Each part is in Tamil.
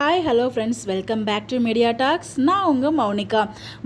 Hi hello friends, welcome back to media tax. நான் உங்கள் மௌனிகா.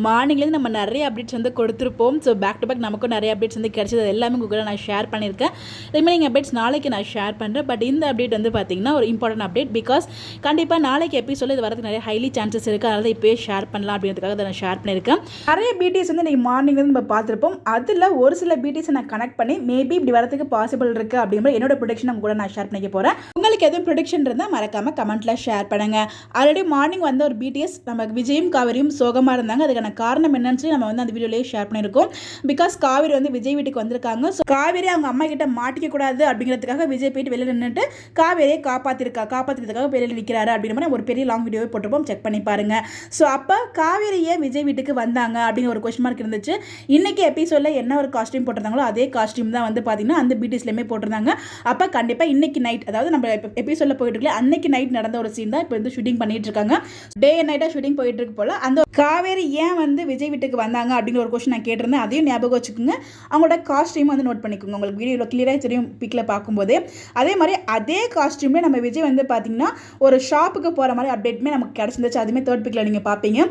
மார்னிங்லேருந்து நம்ம நிறைய அப்டேட்ஸ் வந்து கொடுத்துருப்போம். ஸோ பேக் டு பேக் நமக்கும் நிறைய அப்டேட்ஸ் வந்து கிடச்சது எல்லாமே உங்கள் நான் ஷேர் பண்ணியிருக்கேன். இதேமாதிரி அப்டேட்ஸ் நாளைக்கு நான் ஷேர் பண்ணுறேன். பட் இந்த அப்டேட் வந்து பார்த்திங்கன்னா ஒரு இம்பார்ட்டன்ட் அப்டேட். பிகாஸ் கண்டிப்பாக நாளைக்கு எபிசோட இது வரதுக்கு நிறைய ஹைலி சான்சஸ் இருக்குது. அதனால் இப்போயே ஷேர் பண்ணலாம் அப்படின்றதுக்காக அதை நான் ஷேர் பண்ணியிருக்கேன். நிறைய பிடிஎஸ் வந்து நீங்கள் மார்னிங்லேருந்து நம்ம பார்த்துருப்போம். அதில் ஒரு சில பிடிஎஸ் நான் கனெக்ட் பண்ணி மேபி இப்படி வரதுக்கு பாசிபிள் இருக்குது அப்படிங்கிற என்னோட ப்ரொடக்ஷன் கூட நான் ஷேர் பண்ணிக்க போகிறேன். உங்களுக்கு எதுவும் ப்ரொடக்ஷன் இருந்தால் மறக்காமல் கமெண்ட்டில் ஷேர் பண்ணுங்கள். ஆல்ரெடி மார்னிங் வந்து ஒரு பிடிஎஸ் நம்ம விஜயும் காவேரியும் சோகமாக இருந்தாங்க. அதுக்கான காரணம் என்னன்னு சொல்லி நம்ம வந்து அந்த வீடியோலேயே ஷேர் பண்ணியிருக்கோம். பிகாஸ் காவேரி வந்து விஜய் வீட்டுக்கு வந்திருக்காங்க. ஸோ காவேரி அவங்க அம்மா கிட்ட மாட்டிக்க கூடாது அப்படிங்கிறதுக்காக விஜய் போயிட்டு வெளியில் நின்றுட்டு காவேரியை காப்பாற்றுறதுக்காக வெளியில் நிற்கிறாரு அப்படிங்கிற மாதிரி ஒரு பெரிய லாங் வீடியோவை போட்டிருப்போம். செக் பண்ணி பாருங்க. ஸோ அப்போ காவேரியை விஜய் வீட்டுக்கு வந்தாங்க அப்படிங்கிற ஒரு கொஸ்டின் மார்க் இருந்துச்சு. இன்னைக்கு எபிசோடில் என்ன ஒரு காஸ்டியூம் போட்டிருந்தாங்களோ அதே காஸ்டியூம் தான் வந்து பார்த்தீங்கன்னா அந்த பிடிஎஸ்லேயுமே போட்டிருந்தாங்க. அப்போ கண்டிப்பாக இன்னைக்கு நைட், அதாவது நம்ம எபிசோடில் போயிட்டு இருக்கல அன்னைக்கு நைட் நடந்த ஒரு சீன் தான் இப்போ வந்து ஷூட்டிங் பண்ணிட்டு இருக்காங்க. டே அண்ட் நைட்டாக ஷூட்டிங் போயிட்டு இருக்கு போல. அந்த காவேரி ஏன் வந்து விஜய் வீட்டுக்கு வந்தாங்க அப்படிங்கிற ஒரு கொஸ்டின் நான் கேட்டிருந்தேன். அதையும் ஞாபகம் வச்சுக்கோங்க. அவங்களோட காஸ்டியூம் வந்து நோட் பண்ணிக்கோங்க. உங்களுக்கு வீடியோவில் கிளியராக தெரியும் பிக்கில் பார்க்கும்போதே. அதே மாதிரி அதே காஸ்டியூமே நம்ம விஜய் வந்து பார்த்தீங்கன்னா ஒரு ஷாப்புக்கு போகிற மாதிரி அப்டேட்டுமே நமக்கு கிடச்சிருந்துச்சு. அதுவுமே தேர்ட் பிக்கில் நீங்கள் பார்ப்பீங்க.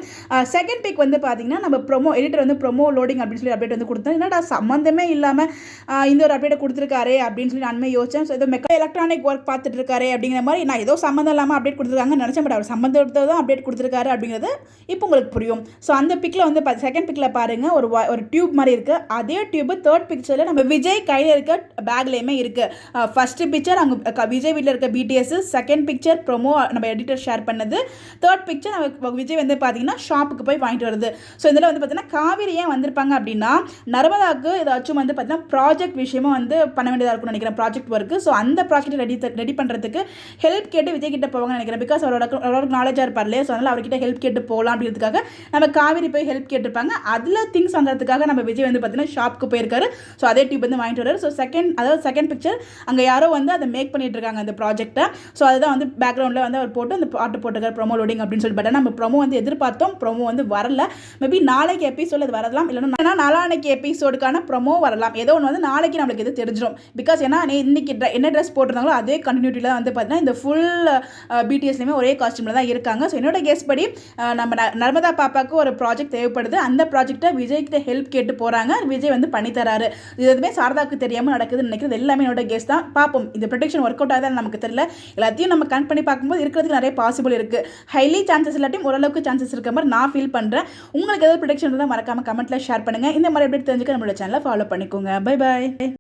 செகண்ட் பிக் வந்து பார்த்தீங்கன்னா நம்ம ப்ரொமோ எடிட்டர் வந்து ப்ரொமோ லோடிங் அப்படின்னு சொல்லி அப்டேட் வந்து கொடுத்தோம். என்னடா சம்மந்தமே இல்லாமல் இந்த ஒரு அப்டேட்டை கொடுத்துருக்காரு அப்படின்னு சொல்லி நான் யோசிச்சேன். ஸோ ஏதோ எலக்ட்ரானிக் ஒர்க் பார்த்துட்டு இருக்காரு அப்படிங்கிற மாதிரி நான் ஏதோ சம்மந்தம் இல்லாமல் அப்டேட் கொடுத்துருக்காங்கன்னு நினச்சேன். பட் அவர் சம்மந்தத்தை தான் அப்டேட் கொடுத்துருக்காரு அப்படிங்கிறது இப்போ உங்களுக்கு புரியும். ஸோ அந்த பிக்கில் வந்து செகண்ட் பிக்கில் பாருங்கள் ஒரு டியூப் மாதிரி இருக்குது. அதே டியூப் தேர்ட் பிக்சரில் நம்ம விஜய் கையில் இருக்க பேக்லேயுமே இருக்குது. ஃபர்ஸ்ட் பிக்சர் அங்கே விஜய் வீட்டில் இருக்க பிடிஎஸ், செகண்ட் பிக்சர் ப்ரொமோ நம்ம எடிட்டர் ஷேர் பண்ணது, தேர்ட் பிக்சர் நம்ம விஜய் வந்து பார்த்தீங்கன்னா ஷாப்புக்கு போய் வாங்கிட்டு வருது. ஸோ இதில் வந்து பார்த்தீங்கன்னா காவேரி ஏன் வந்திருப்பாங்க அப்படின்னா நர்மதாவுக்கு ஏதாச்சும் வந்து பார்த்தீங்கன்னா ப்ராஜெக்ட் விஷயமா வந்து பண்ண வேண்டியதாக இருக்கும்னு நினைக்கிறேன். Project work. ஸோ அந்த ப்ராஜெக்ட் ரெடி பண்ணுறதுக்கு ஹெல்ப் கேட்டு விஜய் கிட்ட போவாங்கன்னு நினைக்கிறேன். பிகாஸ் அவரோட நாலேஜாக இருப்பார் இல்லையா. ஸோ அதனால் அவர்கிட்ட ஹெல்ப் கேட்டு போகலாம் அப்படிங்கிறதுக்காக நம்ம காவேரி போய் ஹெல்ப் கேட்டிருப்பாங்க. அதில் திங்ஸ் வாங்குறதுக்காக நம்ம விஜய் வந்து பார்த்தீங்கன்னா ஷாப்புக்கு போயிருக்காரு. ஸோ அதே டியூப் வந்து வாங்கிட்டு வர்றாரு. ஸோ செகண்ட் பிக்சர் அங்கே யாரோ வந்து அதை மேக் பண்ணிட்டு இருக்காங்க அந்த ப்ராஜெக்ட்டை. ஸோ அதுதான் வந்து பேக்ரவுண்டில் வந்து அவர் போட்டு அந்த பாட்டு போட்டுருக்காரு ப்ரொமோ லோடிங் அப்படின்னு சொல்லி. பட் நம்ம ப்ரொமோ வந்து எதிர்பார்த்தோம், ப்ரொமோ வந்து வரல. மேபி நாளைக்கு எபிசோட் அது வரலாம், இல்லைன்னா நாளானைக்கு எபிசோடுக்கான ப்ரொமோ வரலாம். ஏதோ ஒன்று வந்து நாளைக்கு நம்மளுக்கு எது தெரிஞ்சிடும். பிகாஸ் ஏன்னா இன்னைக்கு என்ன ட்ரெஸ் போட்டிருந்தாங்களோ அதே கண்டினியூட்டியில் வந்து பார்த்தீங்கன்னா இந்த ஃபுல் பிடிஎஸ்லையுமே ஒரே காஸ்டியூமில் தான் இருக்காங்க. ஸோ என்னோட கெஸ் படி நம்ம நர்மதா பாப்பாவுக்கு ஒரு ப்ராஜெக்ட் தேவைப்படுது. அந்த ப்ராஜெக்ட்டை விஜய் கிட்ட ஹெல்ப் கேட்டு போகிறாங்க. விஜய் வந்து பண்ணித்தராரு. இது எதுவுமே சாரதாவுக்கு தெரியாமல் நடக்குதுன்னு நினைக்கிறது எல்லாமே என்னோட கெஸ் தான். பார்ப்போம் இந்த ப்ரொடெக்ஷன் ஒர்க் அவுட் ஆகுதுன்னு நமக்கு தெரியல. எல்லாத்தையும் நம்ம கனெக்ட் பண்ணி பார்க்கும்போது இருக்கிறதுக்கு நிறைய பாசிபிள் இருக்குது. ஹைலி சான்சஸ் இல்லாட்டியும் ஓரளவுக்கு சான்சஸ் இருக்க மாதிரி நான் ஃபீல் பண்ணுறேன். உங்களுக்கு ஏதாவது ப்ரொடெக்ஷன் இருந்தால் மறக்காமல் கமெண்ட்டில் ஷேர் பண்ணுங்கள். இந்த மாதிரி அப்டேட் தெரிஞ்சுக்க நம்மளோட சேனலை ஃபாலோ பண்ணிக்கோங்க. Bye bye.